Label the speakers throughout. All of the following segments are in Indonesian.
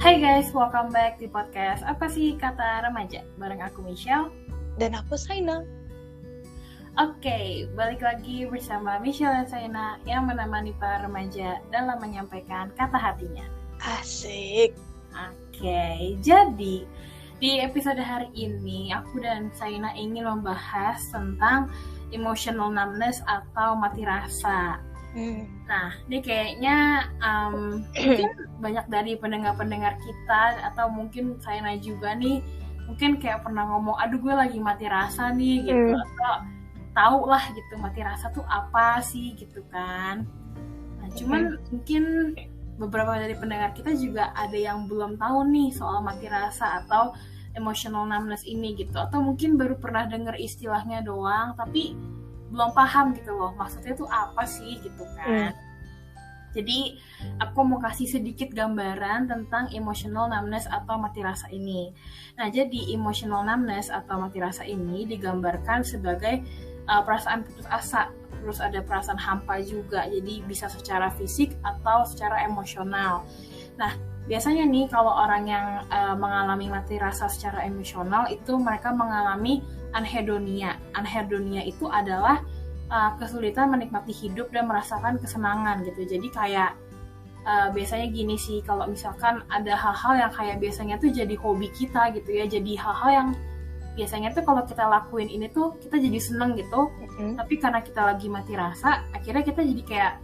Speaker 1: Hai guys, welcome back di podcast Apa sih Kata Remaja? Bareng aku Michelle.
Speaker 2: Dan aku Saina.
Speaker 1: Oke, balik lagi bersama Michelle dan Saina yang menemani para remaja dalam menyampaikan kata hatinya.
Speaker 2: Asik.
Speaker 1: Oke, jadi di episode hari ini aku dan Saina ingin membahas tentang emotional numbness atau mati rasa. Nah, ini kayaknya mungkin banyak dari pendengar-pendengar kita atau mungkin Saina juga nih mungkin kayak pernah ngomong, aduh gue lagi mati rasa nih gitu, atau tahu lah gitu mati rasa tuh apa sih gitu kan. Nah, cuman mungkin beberapa dari pendengar kita juga ada yang belum tahu nih soal mati rasa atau emotional numbness ini gitu, atau mungkin baru pernah dengar istilahnya doang tapi belum paham gitu loh maksudnya tuh apa sih gitu kan. Jadi aku mau kasih sedikit gambaran tentang emotional numbness atau mati rasa ini. Nah, jadi emotional numbness atau mati rasa ini digambarkan sebagai perasaan putus asa, terus ada perasaan hampa juga, jadi bisa secara fisik atau secara emosional. Nah, biasanya nih kalau orang yang mengalami mati rasa secara emosional itu mereka mengalami anhedonia. Anhedonia itu adalah kesulitan menikmati hidup dan merasakan kesenangan gitu. Jadi kayak biasanya gini sih, kalau misalkan ada hal-hal yang kayak biasanya tuh jadi hobi kita gitu ya, jadi hal-hal yang biasanya tuh kalau kita lakuin ini tuh kita jadi seneng gitu, tapi karena kita lagi mati rasa, akhirnya kita jadi kayak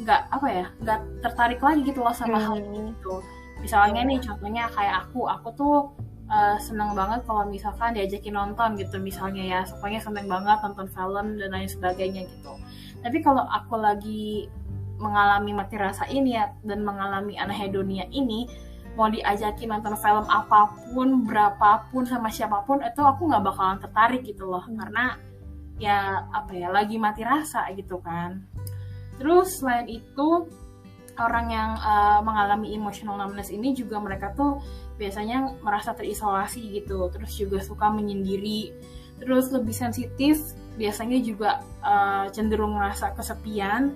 Speaker 1: nggak tertarik lagi gitu loh sama hal ini gitu. Misalnya nih contohnya kayak aku tuh seneng banget kalau misalkan diajakin nonton gitu misalnya ya, pokoknya seneng banget nonton film dan lain sebagainya gitu. Tapi kalau aku lagi mengalami mati rasa ini ya dan mengalami anhedonia ini, mau diajakin nonton film apapun, berapapun, sama siapapun, itu aku nggak bakalan tertarik gitu loh, karena ya lagi mati rasa gitu kan. Terus selain itu orang yang mengalami emotional numbness ini juga mereka tuh biasanya merasa terisolasi gitu, terus juga suka menyendiri, terus lebih sensitif, biasanya juga cenderung merasa kesepian,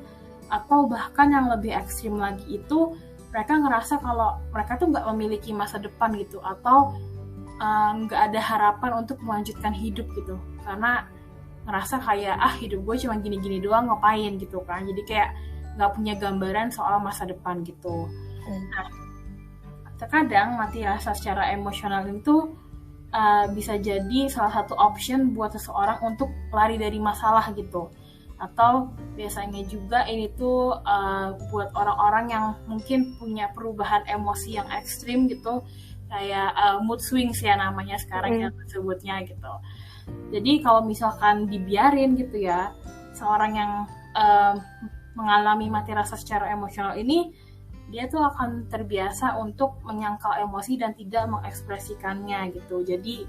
Speaker 1: atau bahkan yang lebih ekstrim lagi itu mereka ngerasa kalau mereka tuh nggak memiliki masa depan gitu, atau nggak ada harapan untuk melanjutkan hidup gitu, karena ngerasa kayak hidup gue cuma gini-gini doang, ngapain gitu kan. Jadi kayak nggak punya gambaran soal masa depan gitu. Nah, terkadang mati rasa secara emosional itu bisa jadi salah satu option buat seseorang untuk lari dari masalah gitu. Atau biasanya juga ini tuh buat orang-orang yang mungkin punya perubahan emosi yang ekstrim gitu, kayak mood swings ya namanya sekarang yang disebutnya gitu. Jadi kalau misalkan dibiarin gitu ya, seorang yang mengalami mati rasa secara emosional ini, dia tuh akan terbiasa untuk menyangkal emosi dan tidak mengekspresikannya gitu. Jadi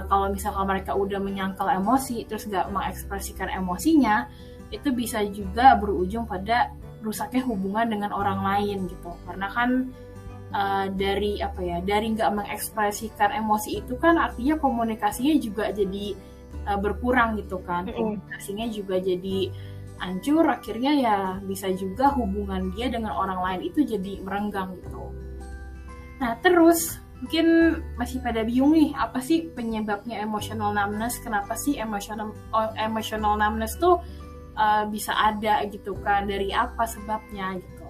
Speaker 1: kalau misalkan mereka udah menyangkal emosi terus nggak mengekspresikan emosinya, itu bisa juga berujung pada rusaknya hubungan dengan orang lain gitu. Karena kan dari nggak mengekspresikan emosi itu kan artinya komunikasinya juga jadi berkurang gitu kan. Komunikasinya juga jadi hancur, akhirnya ya bisa juga hubungan dia dengan orang lain itu jadi merenggang gitu. Nah, terus mungkin masih pada bingung nih, apa sih penyebabnya emotional numbness? Kenapa sih emotional numbness tuh bisa ada gitu kan? Dari apa sebabnya gitu?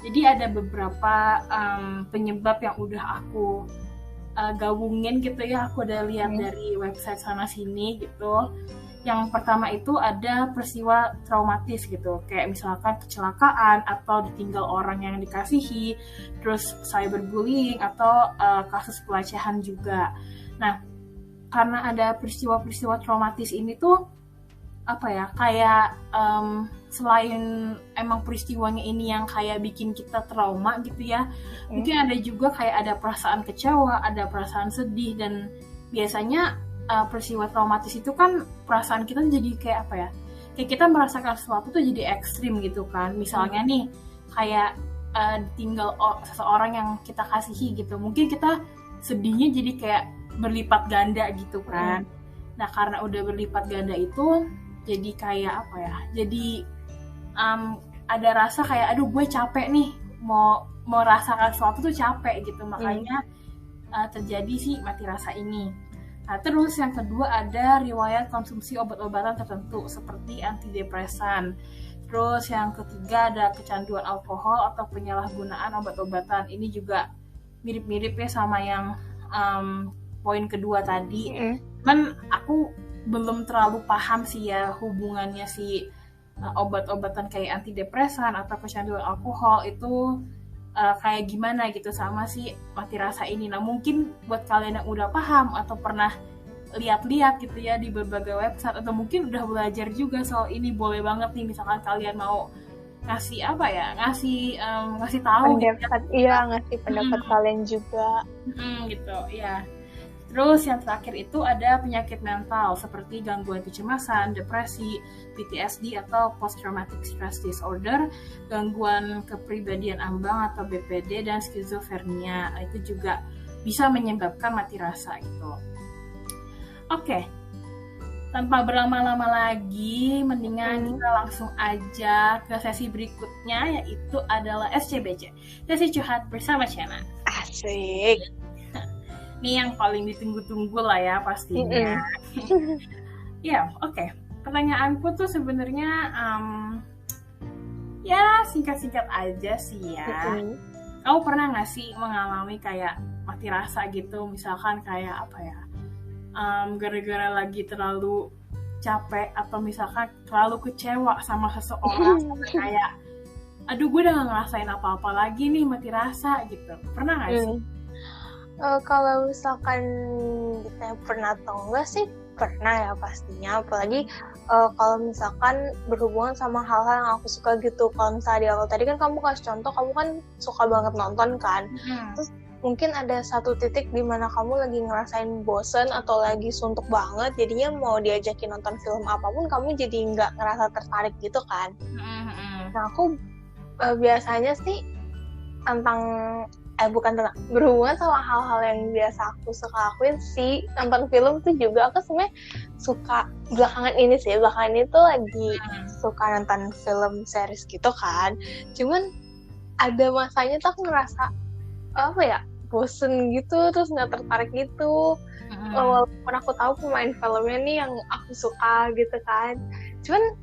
Speaker 1: Jadi ada beberapa penyebab yang udah aku gabungin gitu ya, aku udah lihat dari website sana sini gitu. Yang pertama itu ada peristiwa traumatis gitu, kayak misalkan kecelakaan atau ditinggal orang yang dikasihi, terus cyberbullying atau kasus pelecehan juga. Nah, karena ada peristiwa-peristiwa traumatis ini tuh kayak selain emang peristiwanya ini yang kayak bikin kita trauma gitu ya, mungkin ada juga kayak ada perasaan kecewa, ada perasaan sedih, dan biasanya peristiwa traumatis itu kan perasaan kita jadi kayak kayak kita merasakan sesuatu tuh jadi ekstrim gitu kan. Misalnya nih kayak ditinggal seseorang yang kita kasihi gitu, mungkin kita sedihnya jadi kayak berlipat ganda gitu kan. Nah, karena udah berlipat ganda itu jadi kayak jadi ada rasa kayak aduh gue capek nih mau merasakan sesuatu tuh capek gitu, makanya terjadi sih mati rasa ini. Nah, terus yang kedua ada riwayat konsumsi obat-obatan tertentu seperti antidepresan. Terus yang ketiga ada kecanduan alkohol atau penyalahgunaan obat-obatan. Ini juga mirip-mirip ya sama yang poin kedua tadi. Cuman aku belum terlalu paham sih ya hubungannya si obat-obatan kayak antidepresan atau kecanduan alkohol itu kayak gimana gitu sama si mati rasa ini. Nah, mungkin buat kalian yang udah paham atau pernah lihat-lihat gitu ya di berbagai website atau mungkin udah belajar juga soal ini, boleh banget nih misalkan kalian mau ngasih ngasih tahu
Speaker 2: pendapat gitu. Iya, ngasih pendapat kalian juga
Speaker 1: gitu ya. Terus yang terakhir itu ada penyakit mental seperti gangguan kecemasan, depresi, PTSD atau post traumatic stress disorder, gangguan kepribadian ambang atau BPD, dan skizofrenia. Itu juga bisa menyebabkan mati rasa gitu. Oke, tanpa berlama-lama lagi, mendingan kita langsung aja ke sesi berikutnya, yaitu adalah SCBC, sesi curhat bersama Shena.
Speaker 2: Asik.
Speaker 1: Ini yang paling ditunggu-tunggu lah ya pastinya. Ya, oke. Pertanyaanku tuh sebenarnya ya singkat-singkat aja sih ya. Kamu pernah nggak sih mengalami kayak mati rasa gitu, misalkan kayak apa ya? Gara-gara lagi terlalu capek atau misalkan terlalu kecewa sama seseorang kayak aduh gue udah gak ngerasain apa-apa lagi nih, mati rasa gitu. Pernah gak sih?
Speaker 2: Kalau misalkan ditanya pernah atau enggak sih pernah ya pastinya, apalagi kalau misalkan berhubungan sama hal-hal yang aku suka gitu. Kalau misalnya di awal tadi kan kamu kasih contoh, kamu kan suka banget nonton kan, terus mungkin ada satu titik di mana kamu lagi ngerasain bosen atau lagi suntuk banget, jadinya mau diajakin nonton film apapun kamu jadi nggak ngerasa tertarik gitu kan. Nah, aku biasanya sih bukan tentang berhubungan sama hal-hal yang biasa aku suka lakuin sih, nonton film tuh juga aku sebenarnya suka. Belakangan ini tuh lagi suka nonton film series gitu kan, cuman ada masanya tuh aku ngerasa apa ya, bosen gitu, terus nggak tertarik gitu. Walaupun aku tahu pemain filmnya nih yang aku suka gitu kan, cuman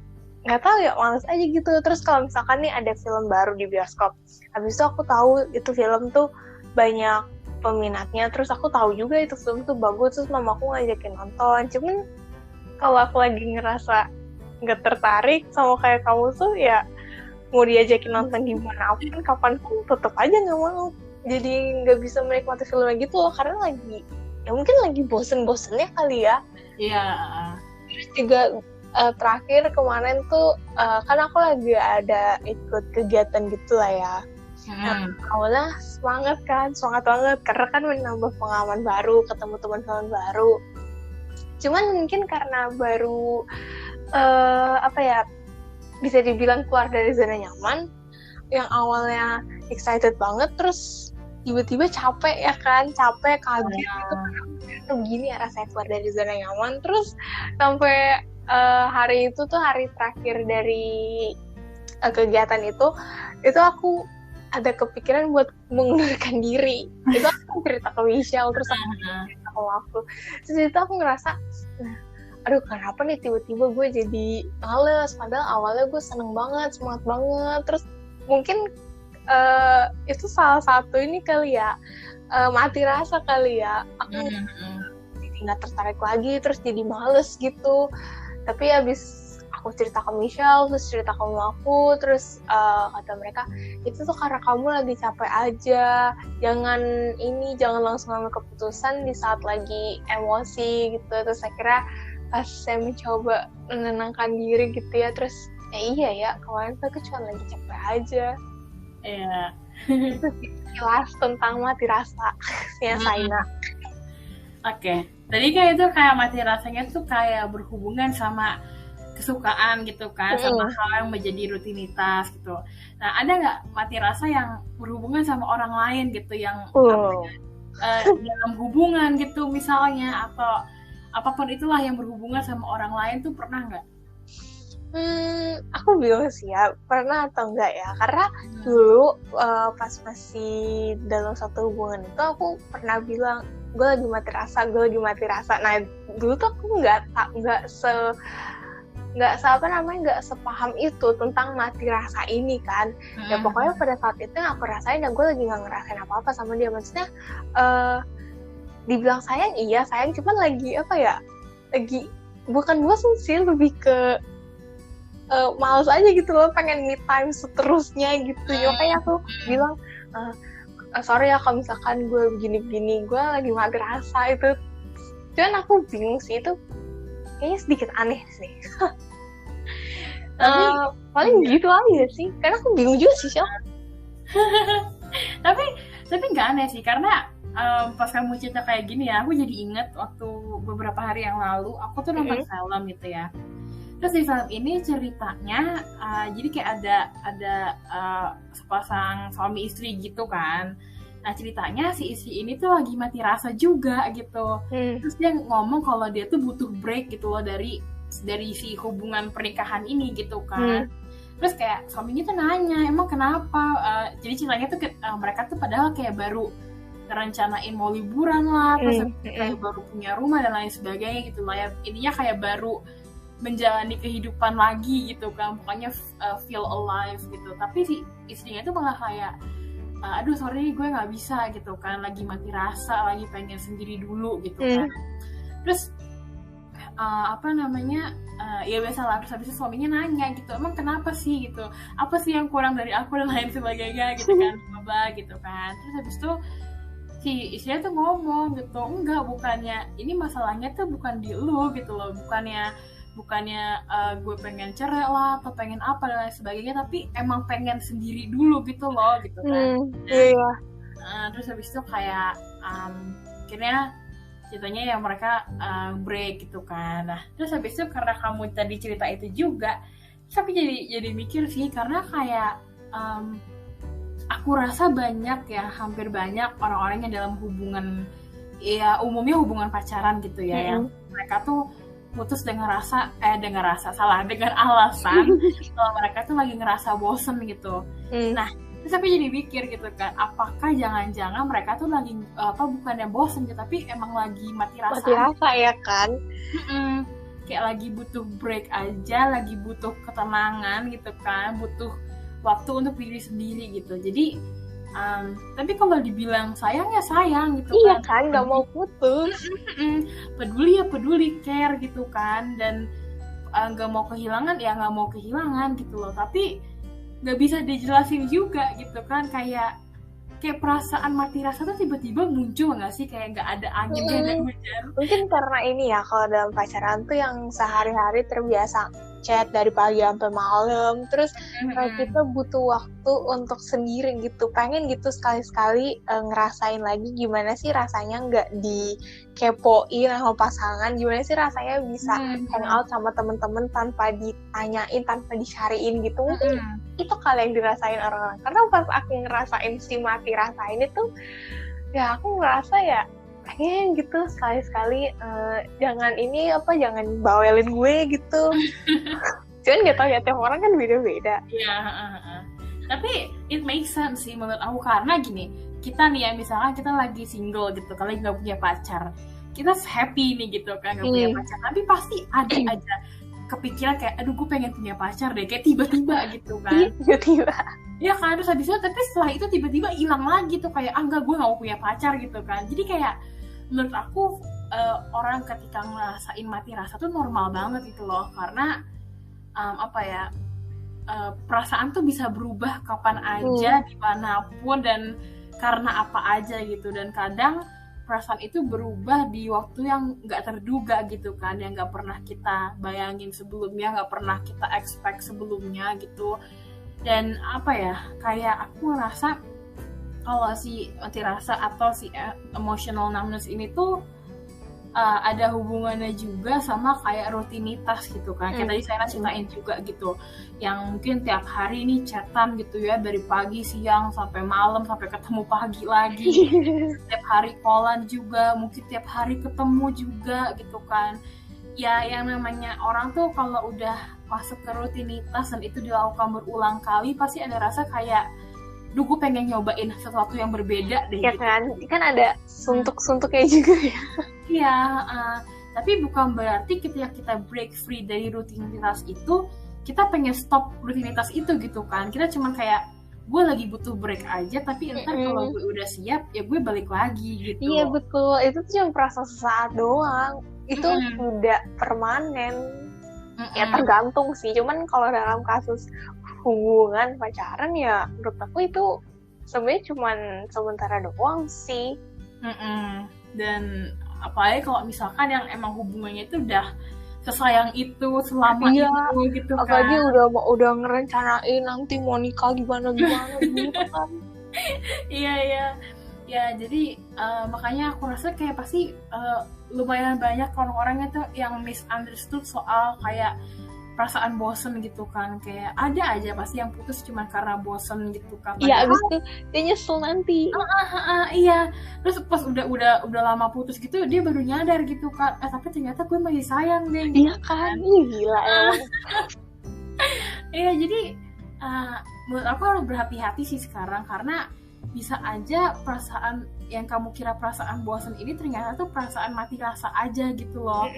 Speaker 2: nggak tahu ya, males aja gitu. Terus kalau misalkan nih ada film baru di bioskop, habis itu aku tahu itu film tuh banyak peminatnya, terus aku tahu juga itu film tuh bagus, terus mamaku ngajakin nonton, cuman kalau aku lagi ngerasa nggak tertarik sama kayak kamu tuh ya, mau diajakin nonton di mana pun kapanpun tetap aja nggak mau. Jadi nggak bisa menikmati filmnya gitu loh, karena mungkin lagi bosen-bosennya kali ya.
Speaker 1: Iya.
Speaker 2: Terus juga terakhir kemarin tuh kan aku lagi ada ikut kegiatan gitu lah ya. Nah, awalnya semangat banget karena kan menambah pengalaman baru, ketemu teman-teman baru. Cuman mungkin karena baru bisa dibilang keluar dari zona nyaman, yang awalnya excited banget terus tiba-tiba capek kaget gitu, karena begini ya rasanya keluar dari zona nyaman. Terus sampai hari itu tuh hari terakhir dari kegiatan itu aku ada kepikiran buat mengundurkan diri. Itu aku cerita ke Michelle, terus aku cerita ke aku. Terus itu aku ngerasa, aduh kenapa nih tiba-tiba gue jadi males, padahal awalnya gue seneng banget, semangat banget. Terus mungkin itu salah satu ini kali ya, mati rasa kali ya. Aku jadi gak tertarik lagi, terus jadi males gitu. Tapi abis aku cerita ke Michelle, terus cerita ke mamaku, terus kata mereka, itu tuh karena kamu lagi capek aja, jangan langsung ambil keputusan di saat lagi emosi gitu. Terus akhirnya pas saya mencoba menenangkan diri gitu ya, terus iya ya, kemarin tuh aku cuma lagi capek aja.
Speaker 1: Iya.
Speaker 2: Itu sekilas tentang mati rasa ya Saina.
Speaker 1: Oke. Tadi kayak itu kayak mati rasanya tuh kayak berhubungan sama kesukaan gitu kan, sama hal yang menjadi rutinitas gitu. Nah, ada nggak mati rasa yang berhubungan sama orang lain gitu, yang dalam hubungan gitu misalnya, atau apapun itulah yang berhubungan sama orang lain tuh pernah nggak?
Speaker 2: Aku bingung sih ya, pernah atau enggak ya. Karena dulu pas masih dalam satu hubungan itu aku pernah bilang, gue lagi mati rasa. Nah dulu tuh aku nggak sepaham itu tentang mati rasa ini kan. Ya pokoknya pada saat itu yang aku rasain ya gue lagi nggak ngerasain apa-apa sama dia. Maksudnya dibilang sayang, iya sayang, cuman lagi lagi bukan bosan sih, lebih ke males aja gitu loh, pengen me time seterusnya gitu. Makanya aku bilang sorry ya kalau misalkan gue begini-begini, gue lagi mati rasa itu. Cuman aku bingung sih, itu kayaknya sedikit aneh sih. Tapi paling gitu aja sih, karena aku bingung juga sih Syah.
Speaker 1: tapi nggak aneh sih, karena pas kamu cerita kayak gini ya, aku jadi inget waktu beberapa hari yang lalu aku tuh nonton film gitu ya. Terus di film ini ceritanya jadi kayak ada sepasang suami istri gitu kan. Nah ceritanya si istri ini tuh lagi mati rasa juga gitu. Terus dia ngomong kalau dia tuh butuh break gitu loh dari si hubungan pernikahan ini gitu kan. Terus kayak suaminya tuh nanya, emang kenapa? Jadi ceritanya tuh mereka tuh padahal kayak baru rencanain mau liburan lah, terus kayak baru punya rumah dan lain sebagainya gitu lah ya. Intinya kayak baru menjalani kehidupan lagi gitu kan, pokoknya feel alive gitu. Tapi si istrinya tuh malah kayak aduh sorry gue nggak bisa gitu kan, lagi mati rasa, lagi pengen sendiri dulu gitu kan. Terus ya biasalah, terus habis itu suaminya nanya gitu, emang kenapa sih gitu, apa sih yang kurang dari aku dan lain sebagainya gitu kan, gitu kan. Terus habis itu si istrinya tuh ngomong gitu, enggak, bukannya ini masalahnya tuh bukan di lu gitu loh, bukannya gue pengen cerai lah atau pengen apa dan lain sebagainya, tapi emang pengen sendiri dulu gitu loh gitu kan. Terus habis itu kayak akhirnya ceritanya ya mereka break gitu kan. Nah terus habis itu karena kamu tadi cerita itu juga, tapi jadi mikir sih, karena kayak aku rasa hampir banyak orang-orang yang dalam hubungan, ya umumnya hubungan pacaran gitu ya, yang mereka tuh putus dengan alasan kalau mereka tuh lagi ngerasa bosen gitu. Nah terus aku jadi mikir gitu kan, apakah jangan-jangan mereka tuh lagi bukannya bosen gitu, tapi emang lagi mati rasa
Speaker 2: ya kan.
Speaker 1: Kayak lagi butuh break aja, lagi butuh ketenangan gitu kan, butuh waktu untuk diri sendiri gitu. Jadi tapi kalau dibilang sayang ya sayang gitu
Speaker 2: iya kan, nggak mau putus.
Speaker 1: Peduli ya peduli, care gitu kan, dan nggak mau kehilangan ya nggak mau kehilangan gitu loh. Tapi nggak bisa dijelasin juga gitu kan, kayak perasaan mati rasa tuh tiba-tiba muncul nggak sih, kayak nggak ada angin, nggak ada hujan.
Speaker 2: Mungkin karena ini ya, kalau dalam pacaran tuh yang sehari-hari terbiasa chat dari pagi sampai malam, terus kita butuh waktu untuk sendiri gitu, pengen gitu sekali-sekali ngerasain lagi gimana sih rasanya nggak dikepoin sama pasangan, gimana sih rasanya bisa hangout sama temen-temen tanpa ditanyain, tanpa dicariin gitu. Mungkin itu kali yang dirasain orang-orang. Karena pas aku ngerasain si mati rasa ini tuh, ya aku ngerasa ya pengen gitu sekali-sekali jangan bawelin gue gitu. Cuman gak tau ya, tiap orang kan beda-beda.
Speaker 1: Iya, tapi it makes sense sih menurut aku, karena gini, kita nih ya misalkan kita lagi single gitu, kalau gak punya pacar, kita happy nih gitu kan, gak punya pacar, tapi pasti ada aja kepikiran kayak aduh gue pengen punya pacar deh, kayak tiba-tiba gitu kan.
Speaker 2: Tiba-tiba
Speaker 1: ya kan, terus habis itu tapi setelah itu tiba-tiba hilang lagi tuh, kayak enggak gue gak mau punya pacar gitu kan. Jadi kayak menurut aku orang ketika ngerasain mati rasa tuh normal banget gitu loh, karena perasaan tuh bisa berubah kapan aja, dimanapun, dan karena apa aja gitu. Dan kadang perasaan itu berubah di waktu yang nggak terduga gitu kan, yang nggak pernah kita bayangin sebelumnya, nggak pernah kita expect sebelumnya gitu. Dan kayak aku ngerasa kalau si mati rasa atau si emotional numbness ini tuh ada hubungannya juga sama kayak rutinitas gitu kan. Kayak tadi saya ceritain juga gitu, yang mungkin tiap hari nih chatan gitu ya, dari pagi, siang, sampai malam, sampai ketemu pagi lagi. Tiap hari callan juga, mungkin tiap hari ketemu juga gitu kan. Ya yang namanya orang tuh kalau udah masuk ke rutinitas dan itu dilakukan berulang kali, pasti ada rasa kayak duh gue pengen nyobain sesuatu yang berbeda deh
Speaker 2: ya gitu. Kan ada suntuk-suntuknya juga ya.
Speaker 1: Iya, tapi bukan berarti ketika kita break free dari rutinitas itu kita pengen stop rutinitas itu gitu kan. Kita cuman kayak gue lagi butuh break aja, tapi ntar kalau gue udah siap ya gue balik lagi gitu.
Speaker 2: Iya betul, itu tuh cuma perasaan sesaat doang, itu tidak permanen. Ya tergantung sih, cuman kalau dalam kasus hubungan pacaran ya menurut aku itu sebenarnya cuman sementara doang sih.
Speaker 1: Dan apalagi kalau misalkan yang emang hubungannya itu udah sesayang itu selama itu gitu kan.
Speaker 2: Apalagi udah ngerencanain nanti mau nikah gimana gitu kan.
Speaker 1: Iya. Ya jadi makanya aku rasa kayak pasti lumayan banyak orang-orang itu yang misunderstood soal kayak perasaan bosen gitu kan. Kayak ada aja pasti yang putus cuma karena bosen gitu kan.
Speaker 2: Iya, abis itu dia nyesel nanti.
Speaker 1: Iya. Terus pas udah lama putus gitu dia baru nyadar gitu kan. Tapi ternyata gue masih sayang deh.
Speaker 2: Iya kan, gila emang.
Speaker 1: Iya, jadi menurut aku harus berhati-hati sih sekarang, karena bisa aja perasaan yang kamu kira perasaan bosan ini ternyata tuh perasaan mati rasa aja gitu loh.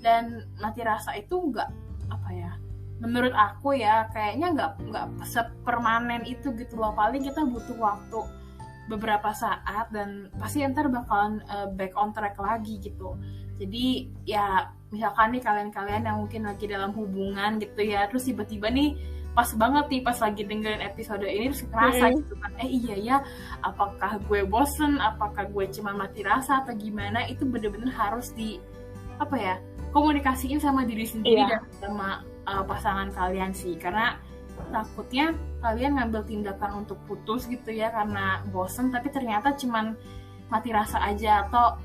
Speaker 1: Dan mati rasa itu enggak menurut aku ya kayaknya nggak sepermanen itu gitu loh. Paling kita butuh waktu beberapa saat dan pasti ntar bakalan back on track lagi gitu. Jadi ya misalkan nih kalian-kalian yang mungkin lagi dalam hubungan gitu ya, terus tiba-tiba nih pas banget nih pas lagi dengerin episode ini terus ngerasa gitu kan, iya ya, apakah gue bosen, apakah gue cuma mati rasa atau gimana, itu bener-bener harus di komunikasiin sama diri sendiri dan sama pasangan kalian sih, karena takutnya kalian ngambil tindakan untuk putus gitu ya karena bosen, tapi ternyata cuman mati rasa aja, atau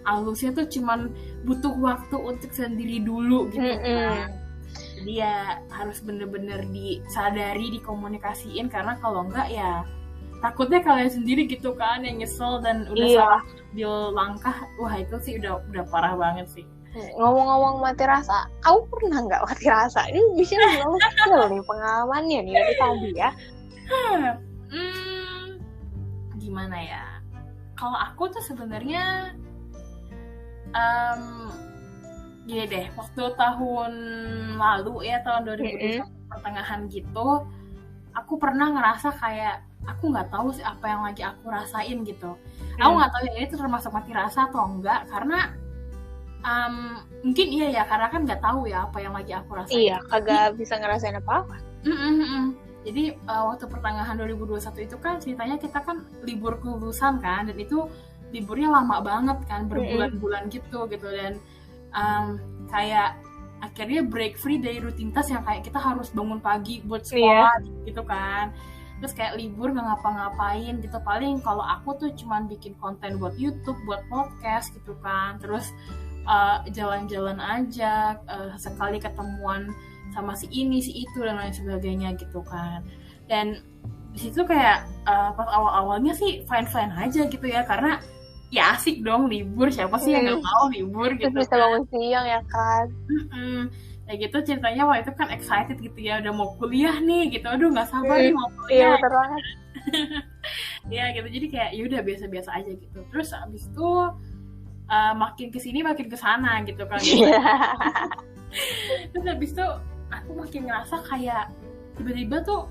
Speaker 1: alusnya tuh cuman butuh waktu untuk sendiri dulu gitu kan. Jadi ya harus bener-bener disadari, dikomunikasiin, karena kalau enggak ya takutnya kalian sendiri gitu kan yang nyesel dan udah salah ambil langkah. Wah itu sih udah parah banget sih.
Speaker 2: Ngomong-ngomong mati rasa, kamu pernah nggak mati rasa? Ini bisa belum skill nih pengalamannya nih dari tadi ya.
Speaker 1: Gimana ya? Kalau aku tuh sebenarnya gini deh, waktu tahun lalu ya, tahun 2021 pertengahan gitu, aku pernah ngerasa kayak aku nggak tahu sih apa yang lagi aku rasain gitu. Aku nggak tahu ya ini tuh termasuk mati rasa atau enggak, karena mungkin iya ya, karena kan nggak tahu ya apa yang lagi aku rasain.
Speaker 2: Iya, kagak bisa ngerasain apa-apa.
Speaker 1: Jadi waktu pertengahan 2021 itu kan ceritanya kita kan libur kelulusan kan, dan itu liburnya lama banget kan, berbulan-bulan gitu, dan kayak akhirnya break free dari rutinitas yang kayak kita harus bangun pagi buat sekolah gitu kan. Terus kayak libur nggak ngapa-ngapain gitu, paling kalau aku tuh cuman bikin konten buat YouTube, buat podcast gitu kan, terus jalan-jalan aja, sekali ketemuan sama si ini si itu dan lain sebagainya gitu kan. Dan di situ kayak pas awal-awalnya sih fine aja gitu ya, karena ya asik dong libur, siapa sih yang nggak mau libur gitu.
Speaker 2: Terus bisa bangun siang ya kan.
Speaker 1: Ya gitu ceritanya waktu itu kan excited gitu ya, udah mau kuliah nih gitu, aduh nggak sabar nih mau kuliah.
Speaker 2: Iya betul banget.
Speaker 1: Ya gitu, jadi kayak yaudah biasa-biasa aja gitu. Terus abis itu makin kesini makin kesana gitu kan. Terus abis itu aku makin ngerasa kayak tiba-tiba tuh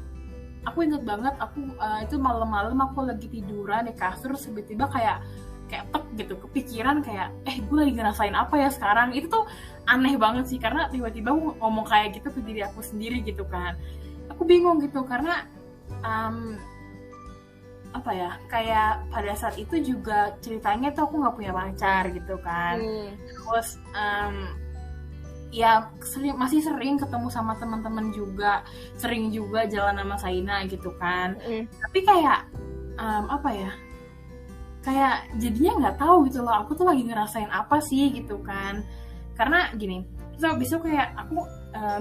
Speaker 1: aku inget banget aku itu malam-malam aku lagi tiduran di kasur, tiba-tiba kayak tek gitu kepikiran kayak gue lagi ngerasain apa ya sekarang. Itu tuh aneh banget sih, karena tiba-tiba aku ngomong kayak gitu ke diri aku sendiri gitu kan. Aku bingung gitu karena kayak pada saat itu juga ceritanya tuh aku nggak punya pacar gitu kan. Terus ya masih sering ketemu sama teman-teman juga, sering juga jalan sama Saina gitu kan. Tapi kayak kayak jadinya nggak tahu gitu loh, aku tuh lagi ngerasain apa sih gitu kan. Karena gini, terus abis itu kayak aku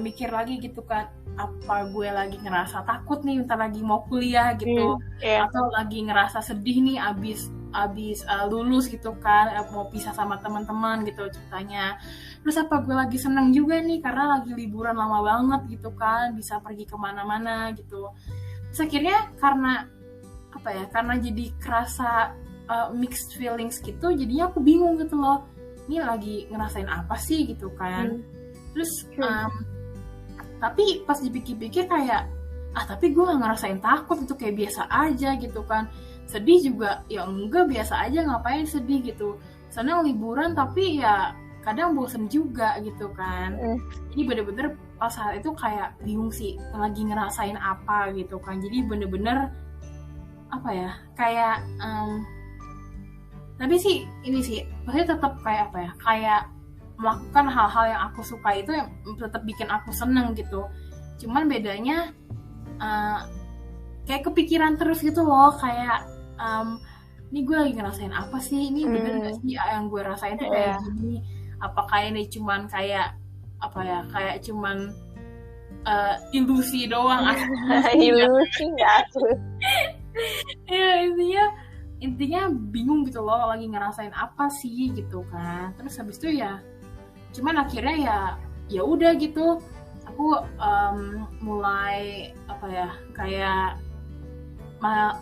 Speaker 1: mikir lagi gitu kan, apa gue lagi ngerasa takut nih bentar lagi mau kuliah gitu, atau lagi ngerasa sedih nih abis abis lulus gitu kan, mau pisah sama teman-teman gitu ceritanya. Terus apa gue lagi seneng juga nih karena lagi liburan lama banget gitu kan, bisa pergi kemana-mana gitu. Terus akhirnya karena apa ya, karena jadi kerasa mixed feelings gitu, jadinya aku bingung gitu loh, ini lagi ngerasain apa sih gitu kan. Terus tapi pas dipikir-pikir kayak tapi gue gak ngerasain takut, itu kayak biasa aja gitu kan. Sedih juga ya enggak, biasa aja, ngapain sedih gitu, senang liburan tapi ya kadang bosen juga gitu kan. Jadi bener-bener pas saat itu kayak bingung sih lagi ngerasain apa gitu kan. Jadi bener-bener apa ya, kayak tapi sih ini sih pasti tetap kayak apa ya, kayak melakukan hal-hal yang aku suka itu yang tetap bikin aku seneng gitu. Cuman bedanya kayak kepikiran terus gitu loh, kayak ini gue lagi ngerasain apa sih, ini bener gak sih yang gue rasain tuh kayak gini, apakah ini cuman kayak apa ya, kayak cuman ilusi doang.
Speaker 2: Ilusi nggak tuh.
Speaker 1: Ya intinya bingung gitu loh, lagi ngerasain apa sih gitu kan. Terus habis itu ya cuman akhirnya ya udah gitu, aku mulai apa ya, kayak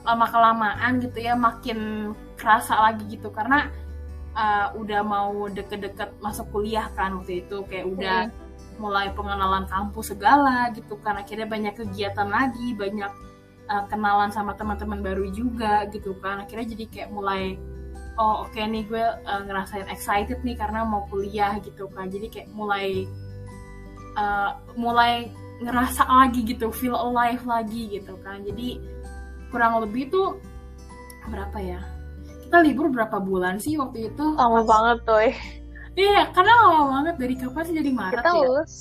Speaker 1: lama kelamaan gitu ya makin kerasa lagi gitu, karena udah mau deket-deket masuk kuliah kan waktu itu, kayak udah mulai pengenalan kampus segala gitu kan. Akhirnya banyak kegiatan lagi, banyak kenalan sama teman-teman baru juga gitu kan. Akhirnya jadi kayak mulai oke nih gue ngerasain excited nih karena mau kuliah gitu kan. Jadi kayak mulai ngerasa lagi gitu, feel alive lagi gitu kan. Jadi kurang lebih tuh berapa ya, kita libur berapa bulan sih waktu itu?
Speaker 2: Lama banget tuh.
Speaker 1: Iya, karena lama banget, dari kapan sih, dari Maret
Speaker 2: kita
Speaker 1: ya?
Speaker 2: Kita lulus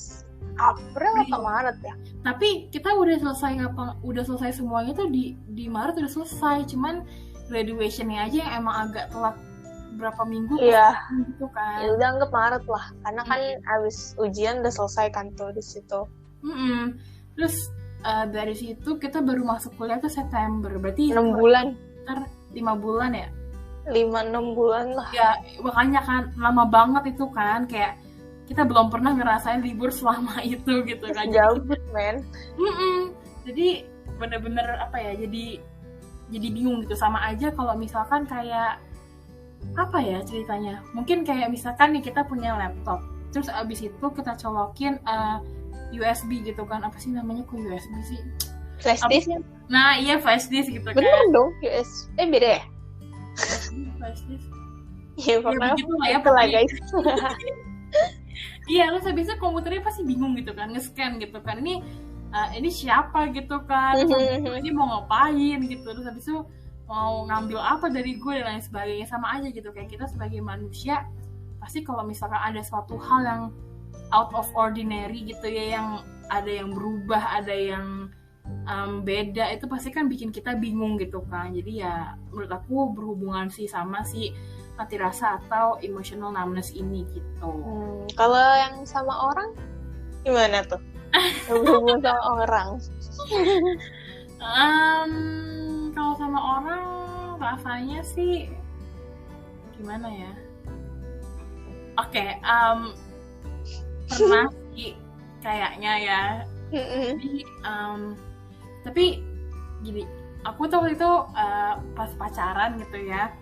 Speaker 2: April atau Maret ya?
Speaker 1: Tapi kita udah selesai semuanya tuh di Maret udah selesai, cuman graduationnya aja yang emang agak telat berapa minggu gitu kan.
Speaker 2: Ya udah anggap Maret lah, karena kan abis ujian udah selesai kan tuh di situ.
Speaker 1: Terus dari situ kita baru masuk kuliah tuh September, berarti
Speaker 2: 6 bulan.
Speaker 1: Ntar 5 bulan ya?
Speaker 2: 5-6 bulan lah.
Speaker 1: Ya makanya kan lama banget itu kan, kayak kita belum pernah ngerasain libur selama itu gitu kan.
Speaker 2: Gabut men.
Speaker 1: Jadi bener-bener apa ya, jadi bingung gitu. Sama aja kalau misalkan kayak apa ya ceritanya, mungkin kayak misalkan nih kita punya laptop, terus abis itu kita colokin USB gitu kan, apa sih namanya kok USB sih?
Speaker 2: Flash disk.
Speaker 1: Nah iya flash disk gitu kan.
Speaker 2: Bener dong, beda ya?
Speaker 1: Flash disk.
Speaker 2: Iya pokoknya
Speaker 1: begitu lah ya
Speaker 2: guys.
Speaker 1: Iya, terus habis itu komputernya pasti bingung gitu kan, nge-scan gitu kan, ini siapa gitu kan, ini mau ngapain gitu, terus habis itu mau ngambil apa dari gue dan lain sebagainya. Sama aja gitu, kayak kita sebagai manusia pasti kalau misalkan ada suatu hal yang out of ordinary gitu ya, yang ada yang berubah, ada yang beda, itu pasti kan bikin kita bingung gitu kan. Jadi ya menurut aku berhubungan sih sama si mati rasa atau emotional numbness ini gitu.
Speaker 2: Kalau yang sama orang gimana tuh? Berhubungan sama orang?
Speaker 1: Kalau sama orang rasanya sih gimana ya? Oke, pernah sih kayaknya ya. Jadi, tapi gini, aku tuh waktu itu pas pacaran gitu ya,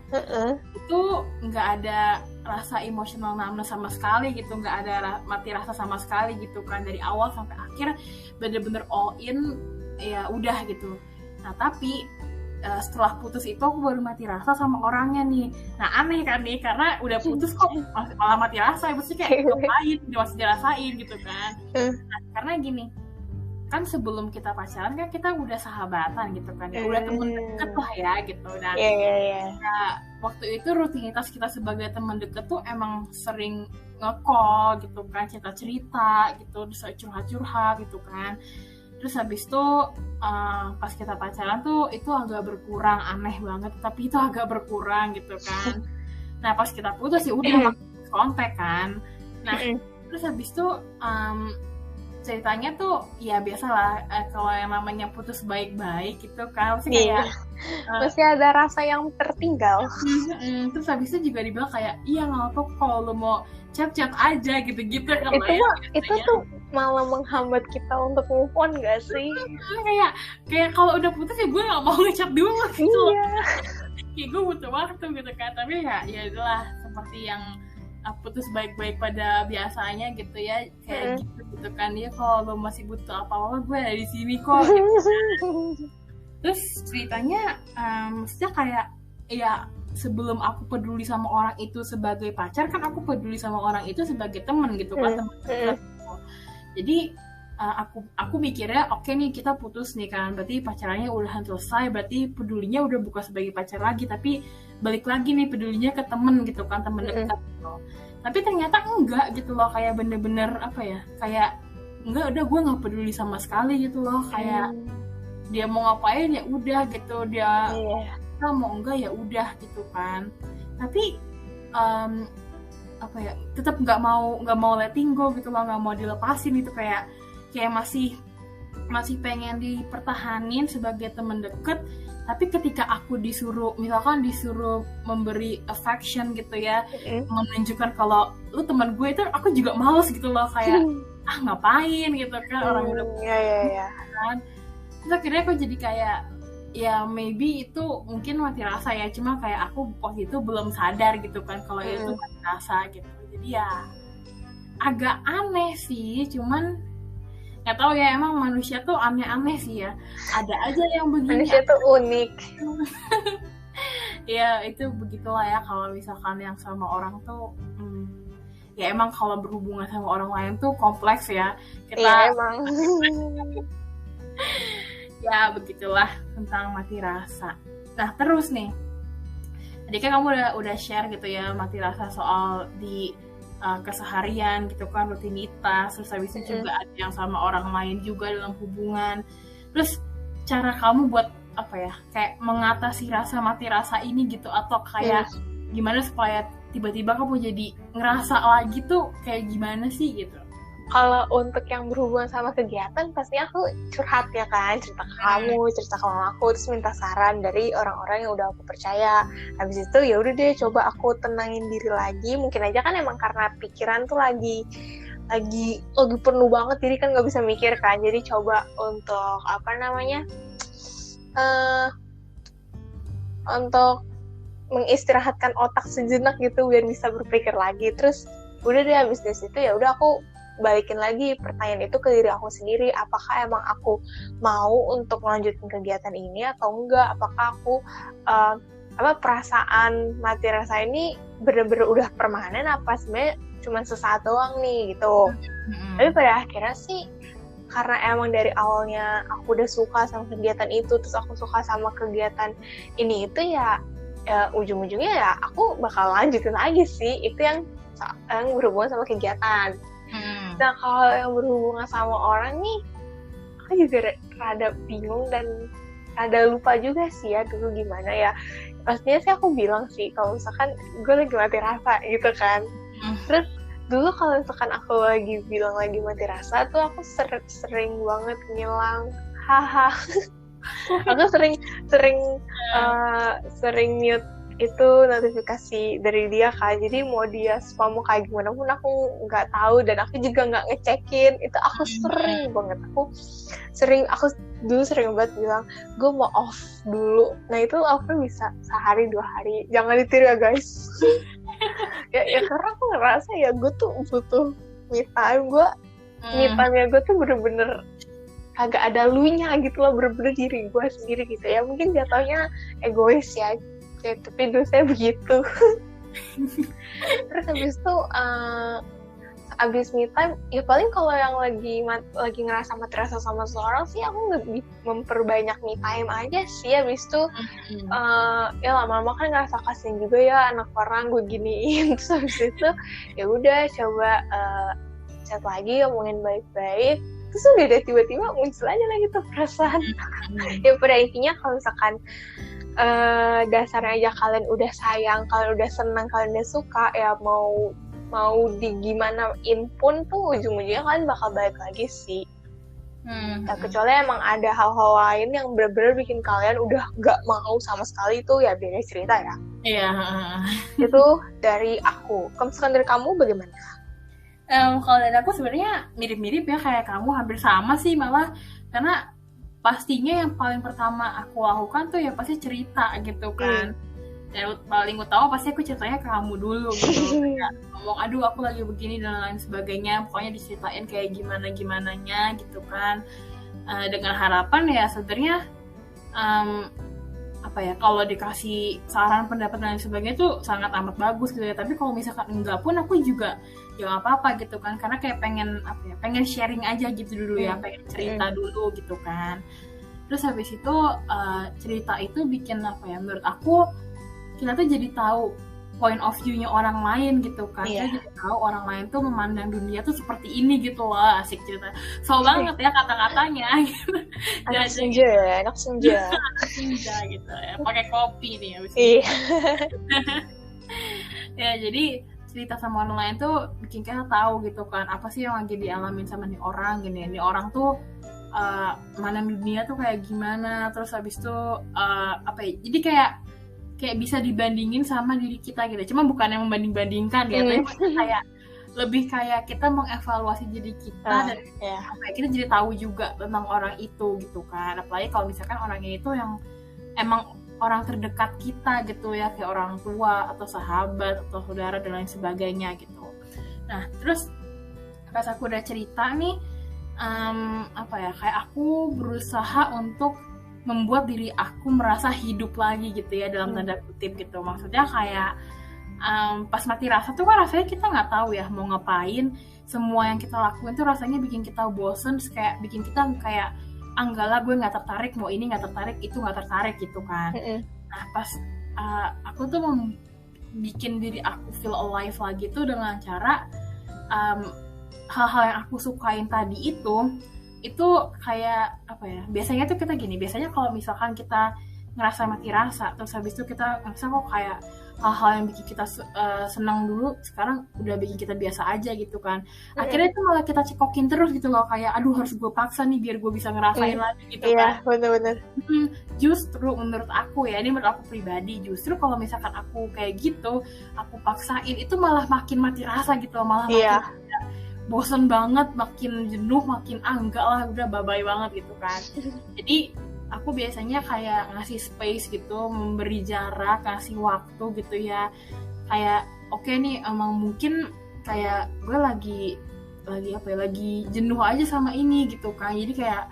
Speaker 1: itu nggak ada rasa emotional numbness sama sekali gitu, nggak ada mati rasa sama sekali gitu kan, dari awal sampai akhir bener-bener all in ya udah gitu. Nah tapi setelah putus itu aku baru mati rasa sama orangnya nih. Nah aneh kan nih, karena udah putus kok malah mati rasa, ya maksudnya kayak ngapain masih dirasain gitu kan. Nah, karena gini, kan sebelum kita pacaran kan kita udah sahabatan gitu kan ya, udah temen deket lah ya gitu. Nah, nah waktu itu rutinitas kita sebagai teman deket tuh emang sering nge-call gitu kan, cerita-cerita gitu, bisa curhat-curhat gitu kan. Terus habis itu pas kita pacaran tuh itu agak berkurang, aneh banget, tapi itu agak berkurang gitu kan. Nah pas kita putus ya udah kontak kan. Nah terus habis itu ceritanya tuh ya biasalah, kalau yang namanya putus baik-baik gitu kan, pasti kayak
Speaker 2: Masih ada rasa yang tertinggal.
Speaker 1: Terus habis itu juga dibilang kayak, iya nggak apa kalau lo mau chat aja gitu-gitu kan.
Speaker 2: Itu tuh malah menghambat kita untuk move on gak sih?
Speaker 1: Kayak kalau udah putus ya gue nggak mau ngechat dulu gitu.
Speaker 2: Iya.
Speaker 1: Kayak gue butuh waktu gitu kan. Tapi ya itulah seperti yang putus baik-baik pada biasanya gitu ya, kayak gitu kan. Ya kalau lo masih butuh apa-apa gue ada di sini kok gitu. Terus ceritanya maksudnya kayak ya sebelum aku peduli sama orang itu sebagai pacar, kan aku peduli sama orang itu sebagai teman gitu kan, teman dekat. Jadi aku mikirnya oke nih kita putus nih kan, berarti pacarannya udah selesai, berarti pedulinya udah bukan sebagai pacar lagi, tapi balik lagi nih pedulinya ke temen gitu kan, temen dekat gitu. Tapi ternyata enggak gitu loh, kayak bener-bener apa ya, kayak enggak, udah gue nggak peduli sama sekali gitu loh, kayak dia mau ngapain ya udah gitu, dia mau enggak ya udah gitu kan. Tapi apa ya, tetap nggak mau letting go gitu loh, nggak mau dilepasin itu, kayak masih pengen dipertahanin sebagai teman deket. Tapi ketika aku disuruh memberi affection gitu ya, menunjukkan kalau lu teman gue, itu aku juga males gitu loh, kayak ngapain gitu kan, orang udah kan. Terus akhirnya aku jadi kayak ya maybe itu mungkin mati rasa ya, cuma kayak aku waktu itu belum sadar gitu kan kalau itu mati rasa gitu. Jadi ya agak aneh sih, cuman nggak tahu ya, emang manusia tuh aneh-aneh sih ya, ada aja yang begini.
Speaker 2: Manusia tuh unik.
Speaker 1: Ya itu begitulah ya, kalau misalkan yang sama orang tuh ya emang kalau berhubungan sama orang lain tuh kompleks ya kita.
Speaker 2: Iya emang.
Speaker 1: Ya begitulah tentang mati rasa. Nah terus nih, tadi kan kamu udah share gitu ya mati rasa soal di keseharian gitu kan, rutinitas, terus habis itu juga ada yang sama orang lain juga dalam hubungan. Terus cara kamu buat apa ya, kayak mengatasi rasa mati rasa ini gitu, atau kayak gimana supaya tiba-tiba kamu jadi ngerasa lagi tuh kayak gimana sih gitu?
Speaker 2: Kalau untuk yang berhubungan sama kegiatan, pasti aku curhat ya kan, cerita ke kamu, cerita ke mama aku, terus minta saran dari orang-orang yang udah aku percaya. Habis itu ya udah deh, coba aku tenangin diri lagi. Mungkin aja kan emang karena pikiran tuh lagi penuh banget, jadi kan nggak bisa mikir kan. Jadi coba untuk untuk mengistirahatkan otak sejenak gitu biar bisa berpikir lagi. Terus udah deh, habis dari situ ya udah aku balikin lagi pertanyaan itu ke diri aku sendiri, apakah emang aku mau untuk melanjutkan kegiatan ini atau enggak, apakah aku perasaan mati rasa ini bener-bener udah permanen apa sebenarnya cuma sesaat doang nih gitu. Tapi pada akhirnya sih karena emang dari awalnya aku udah suka sama kegiatan itu, terus aku suka sama kegiatan ini itu ya ujung-ujungnya ya aku bakal lanjutin lagi sih, itu yang berhubungan sama kegiatan. Nah kalau yang berhubungan sama orang nih, aku juga rada bingung dan rada lupa juga sih ya dulu gimana ya. Pastinya sih aku bilang sih kalau misalkan gue lagi mati rasa gitu kan. Terus dulu kalau misalkan aku lagi bilang lagi mati rasa tuh aku sering banget ngilang, haha. Aku sering mute itu notifikasi dari dia kan, jadi mau dia spam mau kayak gimana pun aku nggak tahu, dan aku juga nggak ngecekin itu. Aku sering banget, aku dulu sering banget bilang gue mau off dulu. Nah itu aku bisa sehari 2 hari, jangan ditiru ya guys. ya karena aku ngerasa ya gue tuh butuh me time. Me time ya gue tuh bener-bener agak ada lunya gitu loh, bener-bener diri gue sendiri gitu ya. Mungkin jatuhnya egois ya, tapi dulu saya begitu. Terus habis itu abis me time ya paling kalau yang lagi ngerasa mati rasa sama seseorang sih aku nggak memperbanyak me time aja sih. Abis itu ya lama-lama kan ngerasa kasian juga ya anak orang gue giniin. Terus habis itu ya udah coba chat lagi, ngomongin baik-baik. Terus udah deh tiba-tiba muncul aja lagi tuh perasaan. Ya pada intinya kalau misalkan dasarnya aja kalian udah sayang, kalian udah senang, kalian udah suka, ya mau di gimanain pun tuh ujung-ujungnya kalian bakal balik lagi sih. Ya, kecuali emang ada hal-hal lain yang benar-benar bikin kalian udah gak mau sama sekali, itu ya beda cerita ya.
Speaker 1: Iya.
Speaker 2: Itu dari aku. Misalkan dari kamu bagaimana?
Speaker 1: Kalau dari aku sebenarnya mirip-mirip ya kayak kamu, hampir sama sih malah, karena pastinya yang paling pertama aku lakukan tuh ya pasti cerita gitu kan. Dan paling utama pasti aku ceritanya ke kamu dulu gitu. Kayak ngomong, aduh aku lagi begini dan lain sebagainya, pokoknya diceritain kayak gimana-gimananya gitu kan. Dengan harapan ya sebenarnya apa ya, kalau dikasih saran, pendapat dan lain sebagainya tuh sangat amat bagus gitu ya. Tapi kalau misalkan enggak pun aku juga ya apa-apa gitu kan, karena kayak pengen apa ya, pengen sharing aja gitu dulu ya, pengen cerita dulu gitu kan. Terus habis itu cerita itu bikin apa ya, menurut aku kita tuh jadi tahu point of view-nya orang lain gitu kan. Kita jadi tahu orang lain tuh memandang dunia tuh seperti ini gitu loh. Asik cerita. So banget ya kata-katanya gitu.
Speaker 2: Anak senja, anak senja.
Speaker 1: Anak senja gitu ya. Pakai kopi nih habis
Speaker 2: itu.
Speaker 1: Ya, jadi cerita sama orang lain tuh bikin kita tahu gitu kan, apa sih yang lagi dialamin sama nih orang gini. Nih orang tuh mana dunia tuh kayak gimana, terus habis itu apa ya, jadi kayak bisa dibandingin sama diri kita gitu. Cuma bukan yang membanding-bandingkan ya, tapi kayak lebih kayak kita mengevaluasi diri kita dan apa ya, kita jadi tahu juga tentang orang itu gitu kan. Apalagi kalau misalkan orang ini tuh yang emang orang terdekat kita gitu ya, kayak orang tua atau sahabat atau saudara dan lain sebagainya gitu. Nah terus pas aku udah cerita nih, apa ya, kayak aku berusaha untuk membuat diri aku merasa hidup lagi gitu ya, dalam tanda kutip gitu. Maksudnya kayak pas mati rasa tuh kan rasanya kita nggak tahu ya mau ngapain. Semua yang kita lakuin tuh rasanya bikin kita bosen, kayak bikin kita kayak enggak lah, gue nggak tertarik, mau ini nggak tertarik, itu nggak tertarik gitu kan. Nah pas aku tuh bikin diri aku feel alive lagi tuh dengan cara hal-hal yang aku sukain tadi itu kayak apa ya, biasanya tuh kita gini, biasanya kalau misalkan kita ngerasa mati rasa, terus habis itu kita ngerasa kok kayak hal-hal yang bikin kita senang dulu sekarang udah bikin kita biasa aja gitu kan. Akhirnya itu malah kita cekokin terus gitu loh, kayak aduh harus gue paksa nih biar gue bisa ngerasain lagi gitu kan. Iya
Speaker 2: bener-bener.
Speaker 1: Justru menurut aku ya, ini menurut aku pribadi, justru kalau misalkan aku kayak gitu, aku paksain, itu malah makin mati rasa gitu, malah makin bosen banget, makin jenuh, makin enggak lah, udah bye-bye banget gitu kan. Jadi aku biasanya kayak ngasih space gitu, memberi jarak, kasih waktu gitu ya. Kayak oke nih, emang mungkin kayak gue lagi apa ya, lagi jenuh aja sama ini gitu kan. Jadi kayak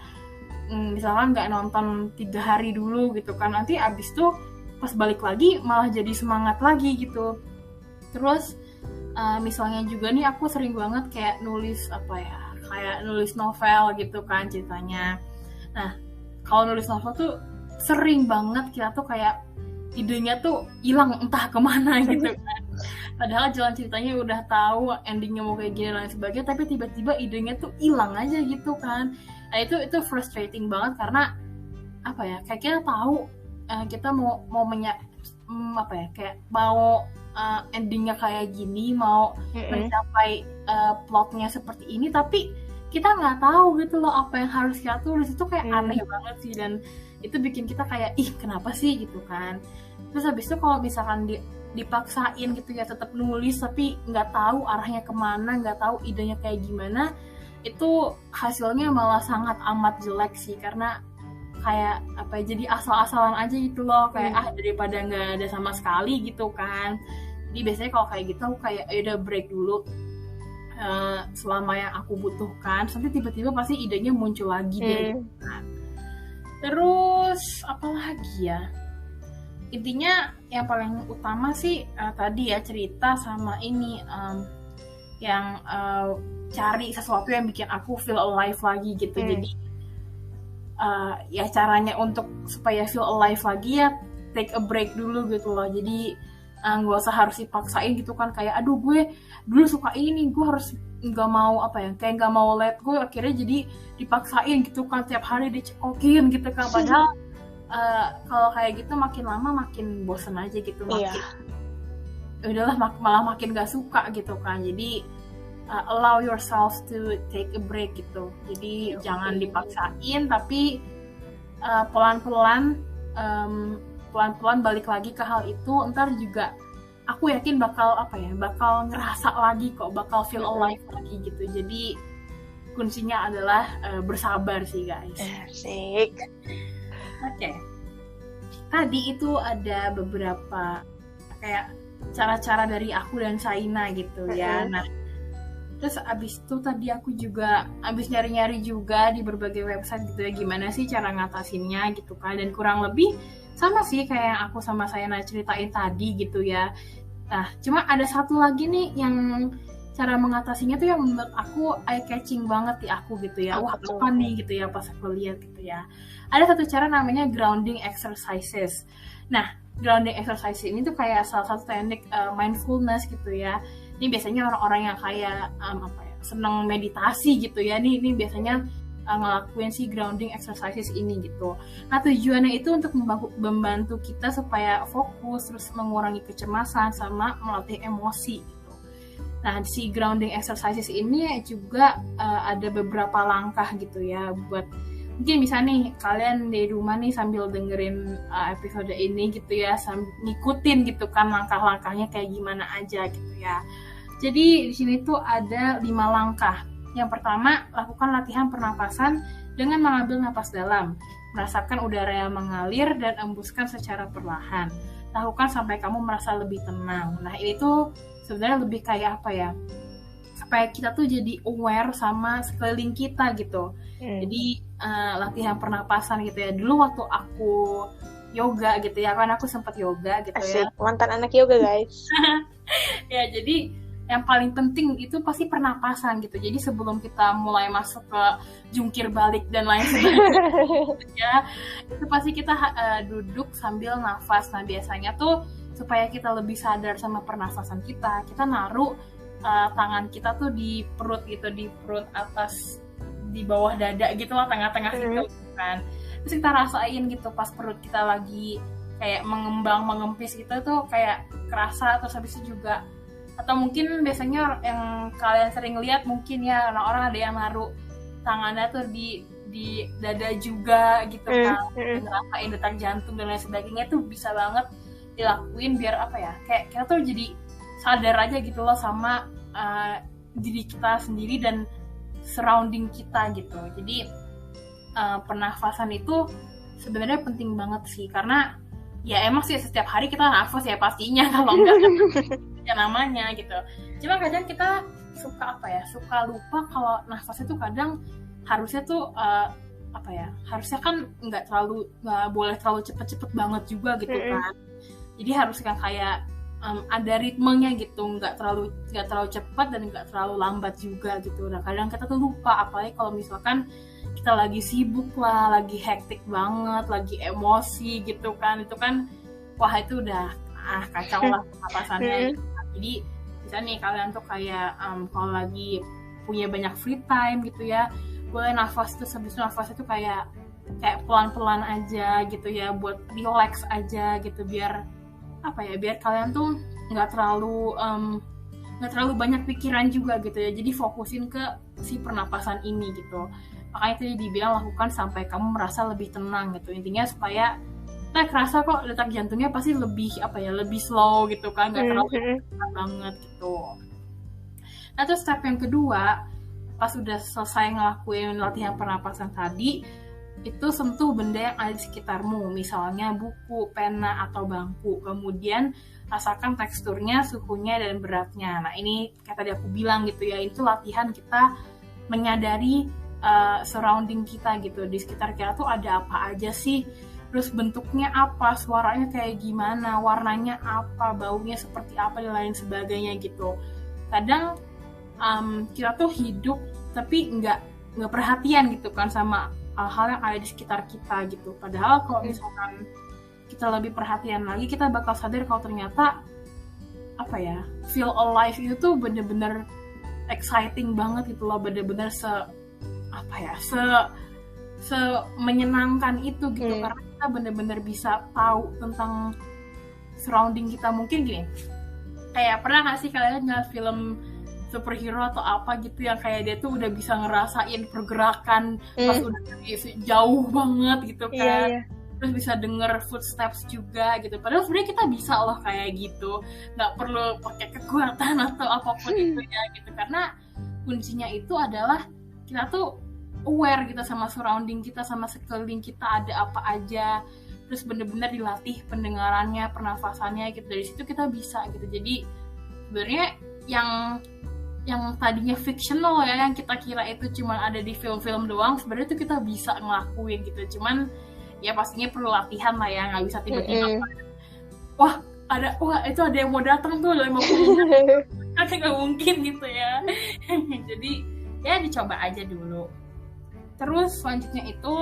Speaker 1: misalkan nggak nonton 3 hari dulu gitu kan, nanti abis tuh pas balik lagi malah jadi semangat lagi gitu. Terus misalnya juga nih aku sering banget kayak nulis apa ya, kayak nulis novel gitu kan ceritanya. Nah kalau nulis novel tuh sering banget kita tuh kayak idenya tuh hilang entah kemana gitu kan. Padahal jalan ceritanya udah tahu endingnya mau kayak gini dan lain sebagainya, tapi tiba-tiba idenya tuh hilang aja gitu kan. Nah itu frustrating banget, karena apa ya, kayak kita tahu kita mau apa ya, kayak mau endingnya kayak gini, mau mencapai plotnya seperti ini, tapi kita nggak tahu gitu loh apa yang harus kita tulis. Itu kayak aneh banget sih, dan itu bikin kita kayak ih kenapa sih gitu kan. Terus habis itu kalau misalkan dipaksain gitu ya tetap nulis, tapi nggak tahu arahnya kemana, nggak tahu idenya kayak gimana, itu hasilnya malah sangat amat jelek sih. Karena kayak apa ya, jadi asal-asalan aja gitu loh, kayak daripada nggak ada sama sekali gitu kan. Jadi biasanya kalau kayak gitu aku kayak udah break dulu selama yang aku butuhkan, sampai tiba-tiba pasti idenya muncul lagi deh. Terus apa lagi ya, intinya yang paling utama sih tadi ya, cerita sama ini yang cari sesuatu yang bikin aku feel alive lagi gitu. Jadi ya caranya untuk supaya feel alive lagi ya take a break dulu gitu loh. Jadi nggak usah harus dipaksain gitu kan, kayak aduh gue dulu suka ini, gue harus nggak mau apa ya, kayak nggak mau let go, akhirnya jadi dipaksain gitu kan, tiap hari dicekokin gitu kan. Padahal kalau kayak gitu makin lama makin bosen aja gitu, makin udahlah malah makin gak suka gitu kan. Jadi allow yourself to take a break gitu. Jadi jangan dipaksain, tapi pelan-pelan balik lagi ke hal itu. Ntar juga aku yakin bakal ngerasa lagi kok, bakal feel alive lagi gitu. Jadi kuncinya adalah bersabar sih guys.
Speaker 2: Asik.
Speaker 1: Oke. Tadi itu ada beberapa kayak cara-cara dari aku dan Saina gitu ya. Nah, terus abis itu tadi aku juga abis nyari-nyari juga di berbagai website gitu ya, gimana sih cara ngatasinnya gitu kan. Dan kurang lebih sama sih kayak yang aku sama Saina ceritain tadi gitu ya. Nah, cuma ada satu lagi nih yang cara mengatasinya tuh yang menurut aku eye-catching banget di aku gitu ya. Wah, apa nih gitu ya pas aku lihat gitu ya. Ada satu cara namanya grounding exercises. Nah, grounding exercise ini tuh kayak salah satu teknik mindfulness gitu ya. Ini biasanya orang-orang yang kayak seneng meditasi gitu ya. Ini biasanya ngelakuin si grounding exercises ini gitu. Nah, tujuannya itu untuk membantu kita supaya fokus, terus mengurangi kecemasan sama melatih emosi gitu. Nah, si grounding exercises ini juga ada beberapa langkah gitu ya, buat mungkin bisa nih kalian di rumah nih sambil dengerin episode ini gitu ya, ngikutin gitu kan langkah-langkahnya kayak gimana aja gitu ya. Jadi di sini tuh ada 5 langkah. Yang pertama, lakukan latihan pernapasan dengan mengambil napas dalam, merasakan udara yang mengalir dan embuskan secara perlahan. Lakukan sampai kamu merasa lebih tenang. Nah, ini tuh sebenarnya lebih kayak apa ya? Supaya kita tuh jadi aware sama sekeliling kita gitu. Jadi latihan pernapasan gitu ya. Dulu waktu aku yoga gitu ya, kan aku sempat yoga gitu.
Speaker 2: Asik,
Speaker 1: ya.
Speaker 2: Mantan anak yoga guys.
Speaker 1: Ya, jadi yang paling penting itu pasti pernapasan gitu. Jadi sebelum kita mulai masuk ke jungkir balik dan lain sebagainya ya, itu pasti kita duduk sambil nafas. Nah, biasanya tuh supaya kita lebih sadar sama pernafasan kita naruh tangan kita tuh di perut gitu, di perut atas, di bawah dada gitu lah, tengah-tengah gitu kan. Terus kita rasain gitu pas perut kita lagi kayak mengembang, mengempis gitu tuh kayak kerasa. Terus habis itu juga, atau mungkin biasanya yang kalian sering lihat mungkin ya, orang-orang ada yang naruh tangannya tuh di dada juga gitu kan, ngerasain detak jantung dan lain sebagainya. Tuh bisa banget dilakuin biar apa ya, kayak kita tuh jadi sadar aja gitu loh sama diri kita sendiri dan surrounding kita gitu. Jadi pernafasan itu sebenarnya penting banget sih, karena ya emang sih setiap hari kita nafas ya pastinya, kalau enggak ya namanya gitu. Cuma kadang kita suka lupa kalau nafas itu kadang harusnya tuh harusnya kan nggak boleh terlalu cepet-cepet banget juga gitu kan. Jadi harus kan kayak ada ritmenya gitu, nggak terlalu cepat dan nggak terlalu lambat juga gitu. Nah, kadang kita tuh lupa, apalagi kalau misalkan kita lagi sibuk lah, lagi hektik banget, lagi emosi gitu kan. Itu kan wah, itu udah kacau lah pernapasannya. Jadi bisa nih kalian tuh kayak kalau lagi punya banyak free time gitu ya, boleh nafas tuh, habis nafas itu kayak pelan-pelan aja gitu ya, buat relax aja gitu, biar kalian tuh nggak terlalu banyak pikiran juga gitu ya. Jadi fokusin ke si pernapasan ini gitu. Makanya itu dibilang lakukan sampai kamu merasa lebih tenang gitu. Intinya supaya kerasa kok detak jantungnya pasti lebih slow gitu kan, nggak terlalu cepat banget gitu. Nah, terus step yang kedua, pas udah selesai ngelakuin latihan pernapasan tadi, itu sentuh benda yang ada di sekitarmu, misalnya buku, pena, atau bangku. Kemudian rasakan teksturnya, suhunya, dan beratnya. Nah, ini kayak tadi aku bilang gitu ya, itu latihan kita menyadari surrounding kita gitu. Di sekitar kita tuh ada apa aja sih, terus bentuknya apa, suaranya kayak gimana, warnanya apa, baunya seperti apa, dan lain sebagainya gitu. Kadang kita tuh hidup tapi nggak perhatian gitu kan sama hal-hal yang ada di sekitar kita gitu. Padahal kalau misalkan kita lebih perhatian lagi, kita bakal sadar kalau ternyata feel alive itu tuh bener-bener exciting banget gitu loh, bener-bener menyenangkan itu gitu. Karena kita bener-bener bisa tahu tentang surrounding kita. Mungkin gini, kayak pernah nggak sih kalian ngeliat film superhero atau apa gitu yang kayak dia tuh udah bisa ngerasain pergerakan pas udah jauh banget gitu kan. Terus bisa denger footsteps juga gitu. Padahal sebenarnya kita bisa loh kayak gitu, nggak perlu pakai kekuatan atau apapun itu ya gitu. Karena kuncinya itu adalah kita tuh aware gitu sama surrounding kita, sama sekeliling kita ada apa aja. Terus bener-bener dilatih pendengarannya, pernafasannya gitu. Dari situ kita bisa gitu. Jadi sebenarnya yang tadinya fictional ya, yang kita kira itu cuma ada di film-film doang, sebenarnya itu kita bisa ngelakuin gitu. Cuman ya pastinya perlu latihan lah ya, nggak bisa tiba-tiba wah itu ada yang mau datang tuh 50 menit kan nggak mungkin gitu ya. Jadi ya dicoba aja dulu. Terus selanjutnya itu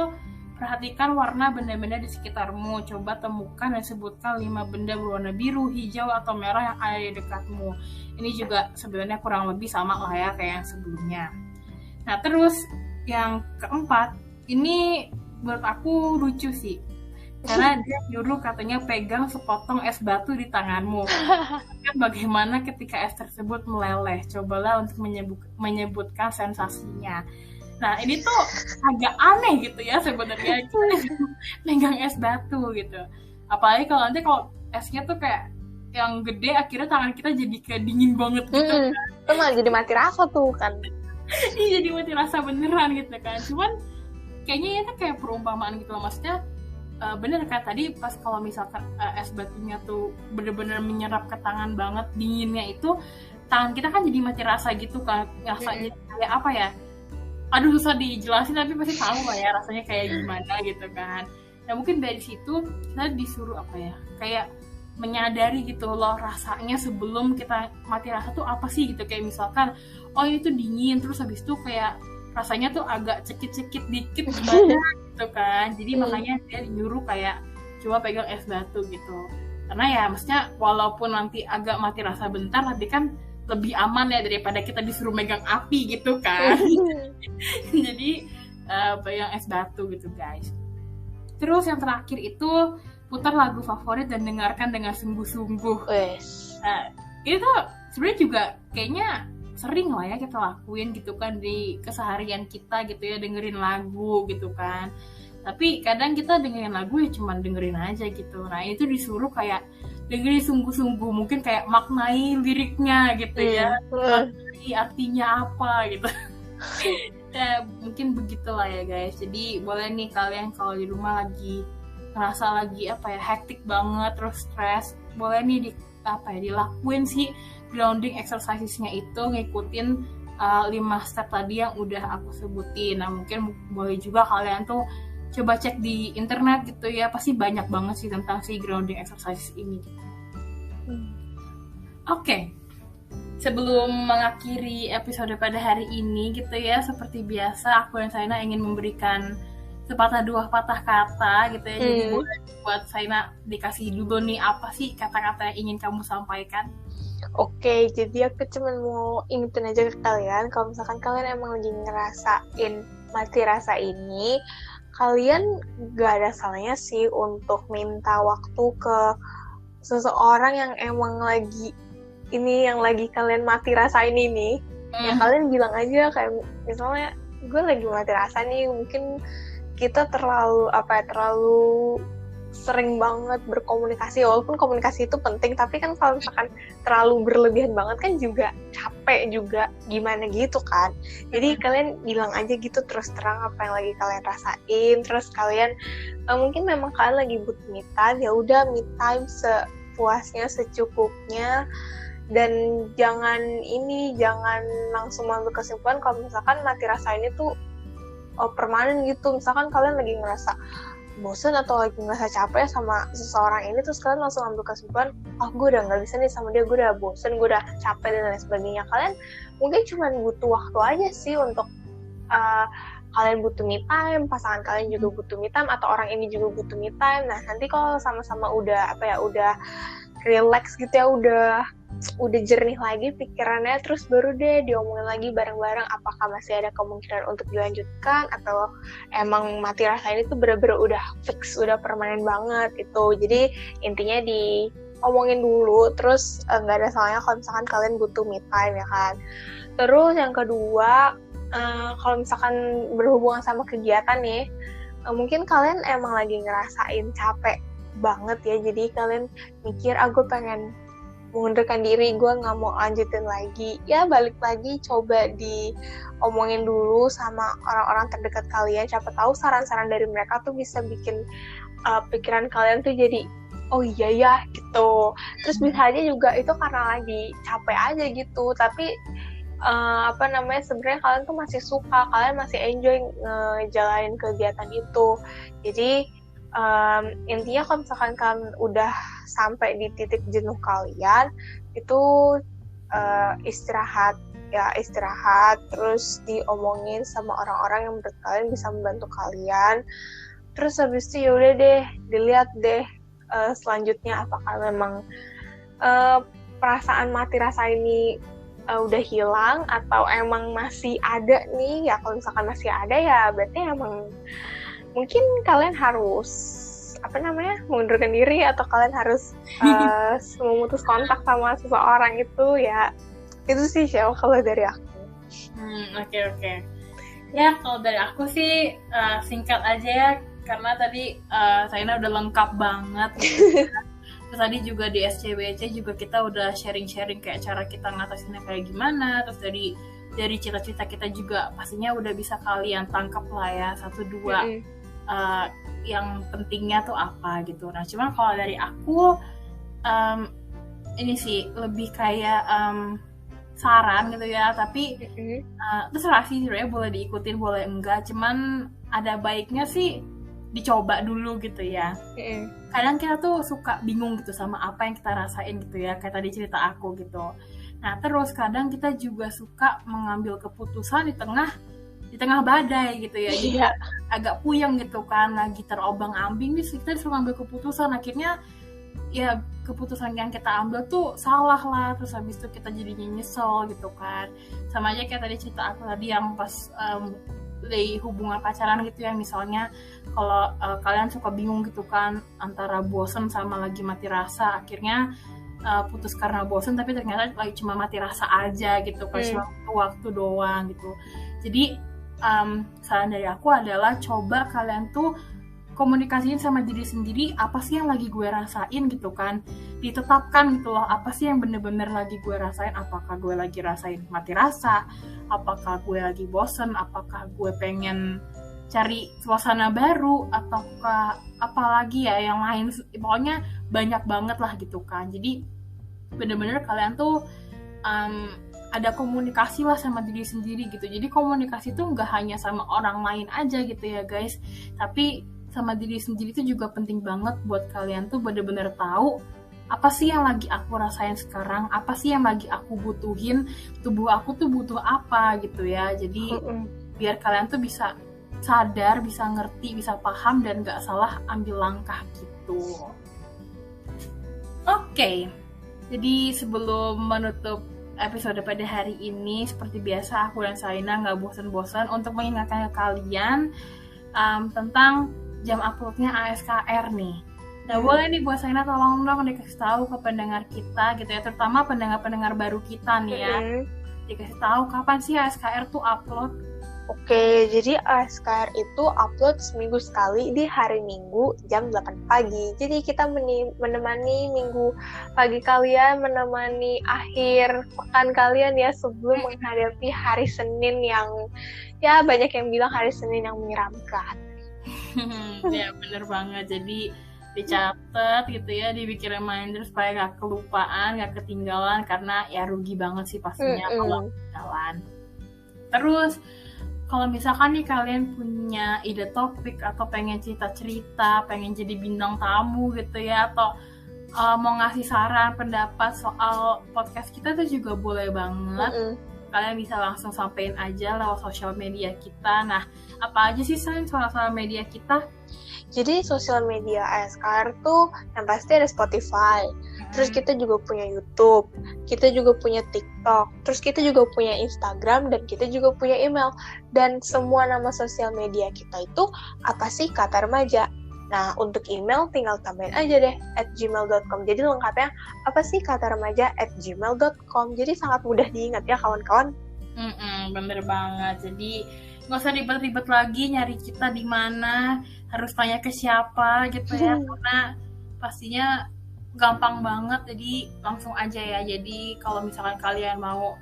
Speaker 1: perhatikan warna benda-benda di sekitarmu. Coba temukan dan sebutkan 5 benda berwarna biru, hijau, atau merah yang ada di dekatmu. Ini juga sebenarnya kurang lebih sama lah ya kayak yang sebelumnya. Nah terus yang keempat, ini menurut aku lucu sih. Karena dia nyuruh katanya pegang sepotong es batu di tanganmu. Bagaimana ketika es tersebut meleleh? Cobalah untuk menyebutkan sensasinya. Nah ini tuh agak aneh gitu ya sebenarnya, megang es batu gitu. Apalagi kalau esnya tuh kayak yang gede, akhirnya tangan kita jadi kayak dingin banget gitu kan.
Speaker 2: Itu malah jadi mati rasa tuh kan.
Speaker 1: Iya jadi mati rasa beneran gitu kan. Cuman kayaknya itu kayak perumpamaan gitu loh, maksudnya bener kan tadi pas kalau misalkan es batunya tuh bener-bener menyerap ke tangan banget, dinginnya itu tangan kita kan jadi mati rasa gitu kan, rasanya kayak apa ya, aduh susah dijelasin tapi pasti tahu lah ya rasanya kayak gimana gitu kan. Nah mungkin dari situ kita disuruh apa ya, kayak menyadari gitu loh rasanya sebelum kita mati rasa tuh apa sih gitu. Kayak misalkan oh ini tuh dingin, terus habis itu kayak rasanya tuh agak cekit-cekit dikit gimana gitu kan. Jadi makanya dia nyuruh kayak coba pegang es batu gitu, karena ya maksudnya walaupun nanti agak mati rasa bentar, tapi kan lebih aman ya daripada kita disuruh megang api gitu kan. Jadi pegang es batu gitu guys. Terus yang terakhir itu putar lagu favorit dan dengarkan dengan sungguh-sungguh. Itu sebenarnya juga kayaknya sering lah ya kita lakuin gitu kan di keseharian kita gitu ya, dengerin lagu gitu kan. Tapi kadang kita dengerin lagu ya cuman dengerin aja gitu. Nah itu disuruh kayak dengerin sungguh-sungguh, mungkin kayak maknai liriknya gitu ya, maknai artinya apa gitu. Ya mungkin begitulah ya guys. Jadi boleh nih kalian kalau di rumah lagi ngerasa lagi apa ya hektik banget terus stres, boleh nih dilakuin sih grounding exercises-nya itu, ngikutin 5 step tadi yang udah aku sebutin. Nah mungkin boleh juga kalian tuh coba cek di internet gitu ya, pasti banyak banget sih tentang si grounding exercises ini. Oke. Sebelum mengakhiri episode pada hari ini gitu ya, seperti biasa aku dan Saina ingin memberikan sepatah dua patah kata gitu ya. Jadi buat Saina dikasih dulu nih, apa sih kata-kata yang ingin kamu sampaikan?
Speaker 2: Oke, jadi aku cuma mau ingetin aja ke kalian, kalau misalkan kalian emang lagi ngerasain mati rasa ini, kalian gak ada salahnya sih untuk minta waktu ke seseorang yang emang lagi ini, yang lagi kalian mati rasain ini. Ya kalian bilang aja kayak misalnya gue lagi mati rasa nih, mungkin kita terlalu sering banget berkomunikasi, walaupun komunikasi itu penting, tapi kan kalau misalkan terlalu berlebihan banget kan juga capek juga gimana gitu kan. Jadi kalian bilang aja gitu terus terang apa yang lagi kalian rasain. Terus kalian mungkin memang kalian lagi butuh me time, ya udah me time sepuasnya, secukupnya. Dan jangan langsung mengambil kesimpulan kalau misalkan mati rasa ini tuh permanen gitu. Misalkan kalian lagi ngerasa bosan atau lagi ngerasa capek sama seseorang ini, terus kalian langsung ambil kesimpulan, gue udah gak bisa nih sama dia, gue udah bosan, gue udah capek dan lain sebagainya. Kalian mungkin cuma butuh waktu aja sih untuk kalian butuh me time, pasangan kalian juga butuh me time, atau orang ini juga butuh me time. Nah nanti kalau sama-sama udah relax gitu ya, udah jernih lagi pikirannya, terus baru deh diomongin lagi bareng-bareng apakah masih ada kemungkinan untuk dilanjutkan atau emang mati rasa ini tuh bener-bener udah fix, udah permanen banget itu. Jadi intinya omongin dulu, terus nggak ada salahnya kalau misalkan kalian butuh me time ya kan. Terus yang kedua, kalau misalkan berhubungan sama kegiatan nih, mungkin kalian emang lagi ngerasain capek banget ya, jadi kalian mikir, gue pengen mengundurkan diri, gue nggak mau lanjutin lagi. Ya balik lagi, coba diomongin dulu sama orang-orang terdekat kalian, siapa tahu saran-saran dari mereka tuh bisa bikin pikiran kalian tuh jadi oh iya ya gitu. Terus bisa aja juga itu karena lagi capek aja gitu, tapi sebenarnya kalian tuh masih suka, kalian masih enjoy ngejalanin kegiatan itu. Jadi intinya kalau misalkan kalian udah sampai di titik jenuh kalian, itu istirahat, terus diomongin sama orang-orang yang menurut kalian bisa membantu kalian. Terus habis itu yaudah deh, dilihat deh selanjutnya apakah memang perasaan mati rasa ini udah hilang atau emang masih ada nih. Ya kalau misalkan masih ada ya berarti emang mungkin kalian harus mengundurkan diri, atau kalian harus memutus kontak sama seseorang itu ya. Itu sih Shell kalau dari aku.
Speaker 1: Oke. Ya kalau dari aku sih singkat aja ya, karena tadi Saina udah lengkap banget gitu. Terus tadi juga di SCBC juga kita udah sharing-sharing kayak cara kita ngatasinnya kayak gimana. Terus dari cerita-cerita kita juga pastinya udah bisa kalian tangkap lah ya, 1-2 yang pentingnya tuh apa gitu. Nah cuman kalau dari aku ini sih lebih kayak saran gitu ya, tapi terserah sih sebenarnya, boleh diikutin boleh enggak, cuman ada baiknya sih dicoba dulu gitu ya. Kadang kita tuh suka bingung gitu sama apa yang kita rasain gitu ya, kayak tadi cerita aku gitu. Nah terus kadang kita juga suka mengambil keputusan di tengah badai gitu ya, jadi agak puyeng gitu kan, lagi terobang-ambing nih kita disuruh ngambil keputusan, akhirnya ya keputusan yang kita ambil tuh salah lah, terus habis itu kita jadinya nyesel gitu kan. Sama aja kayak tadi cerita aku tadi yang pas di hubungan pacaran gitu ya, misalnya kalau kalian suka bingung gitu kan antara bosen sama lagi mati rasa, akhirnya putus karena bosen tapi ternyata lagi cuma mati rasa aja gitu kan, cuma waktu doang gitu. Jadi saran dari aku adalah coba kalian tuh komunikasiin sama diri sendiri, apa sih yang lagi gue rasain gitu kan, ditetapkan gitu loh, apa sih yang bener-bener lagi gue rasain, apakah gue lagi rasain mati rasa, apakah gue lagi bosen, apakah gue pengen cari suasana baru, ataukah apalagi ya yang lain, pokoknya banyak banget lah gitu kan. Jadi bener-bener kalian tuh ada komunikasi lah sama diri sendiri gitu. Jadi komunikasi tuh nggak hanya sama orang lain aja gitu ya guys, tapi sama diri sendiri tuh juga penting banget buat kalian tuh bener-bener tahu apa sih yang lagi aku rasain sekarang, apa sih yang lagi aku butuhin, tubuh aku tuh butuh apa gitu ya. Jadi biar kalian tuh bisa sadar, bisa ngerti, bisa paham, dan nggak salah ambil langkah gitu. Oke. Jadi sebelum menutup episode pada hari ini, seperti biasa aku dan Saina nggak bosan-bosan untuk mengingatkan ke kalian tentang jam uploadnya ASKR nih. Nah boleh nih buat Saina tolong dong dikasih tahu ke pendengar kita gitu ya, terutama pendengar-pendengar baru kita nih ya, dikasih tahu kapan sih ASKR tuh upload.
Speaker 2: Oke, jadi ASKR itu upload seminggu sekali di hari Minggu jam 8 pagi. Jadi kita menemani minggu pagi kalian, menemani akhir pekan kalian ya, sebelum menghadapi hari Senin yang ya banyak yang bilang hari Senin yang menyeramkan.
Speaker 1: Ya bener banget, jadi dicatat gitu ya, dibikin reminder supaya gak kelupaan, gak ketinggalan, karena ya rugi banget sih pastinya kalau ketinggalan. Terus kalau misalkan nih kalian punya ide topik atau pengen cerita-cerita, pengen jadi bintang tamu gitu ya, atau mau ngasih saran, pendapat soal podcast kita tuh juga boleh banget. Kalian bisa langsung sampein aja lewat sosial media kita. Nah, apa aja sih sosial media kita?
Speaker 2: Jadi sosial media ASKR tuh yang pasti ada Spotify, terus kita juga punya YouTube, kita juga punya TikTok, terus kita juga punya Instagram, dan kita juga punya email. Dan semua nama sosial media kita itu apa sih? Kata Remaja. Nah, untuk email tinggal tambahin aja deh @gmail.com. Jadi lengkapnya apa sih kata remaja @gmail.com. Jadi sangat mudah diingat ya kawan-kawan.
Speaker 1: Bener banget. Jadi nggak usah ribet-ribet lagi nyari kita di mana, harus tanya ke siapa gitu ya. Karena pastinya gampang banget. Jadi langsung aja ya. Jadi kalau misalkan kalian mau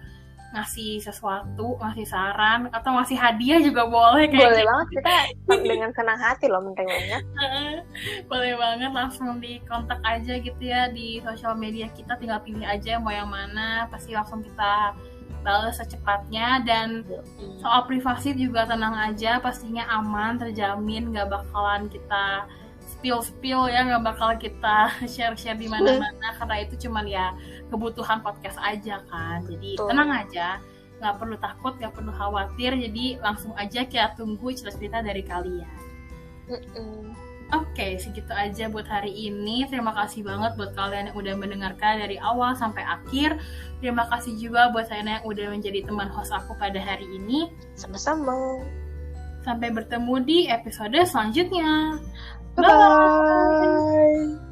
Speaker 1: ngasih sesuatu, ngasih saran, atau ngasih hadiah juga boleh.
Speaker 2: Boleh banget, kita dengan senang hati loh menerimanya.
Speaker 1: Boleh banget, langsung di kontak aja gitu ya di sosial media kita, tinggal pilih aja mau yang mana, pasti langsung kita balas secepatnya. Dan soal privasi juga tenang aja, pastinya aman, terjamin, gak bakalan kita spill ya, nggak bakal kita share di mana-mana karena itu cuman ya kebutuhan podcast aja kan. Jadi tenang aja, nggak perlu takut, nggak perlu khawatir. Jadi langsung aja kita tunggu cerita dari kalian. Oke, segitu aja buat hari ini. Terima kasih banget buat kalian yang udah mendengarkan dari awal sampai akhir. Terima kasih juga buat saya yang udah menjadi teman host aku pada hari ini.
Speaker 2: Sama-sama.
Speaker 1: Sampai bertemu di episode selanjutnya.
Speaker 2: Bye-bye.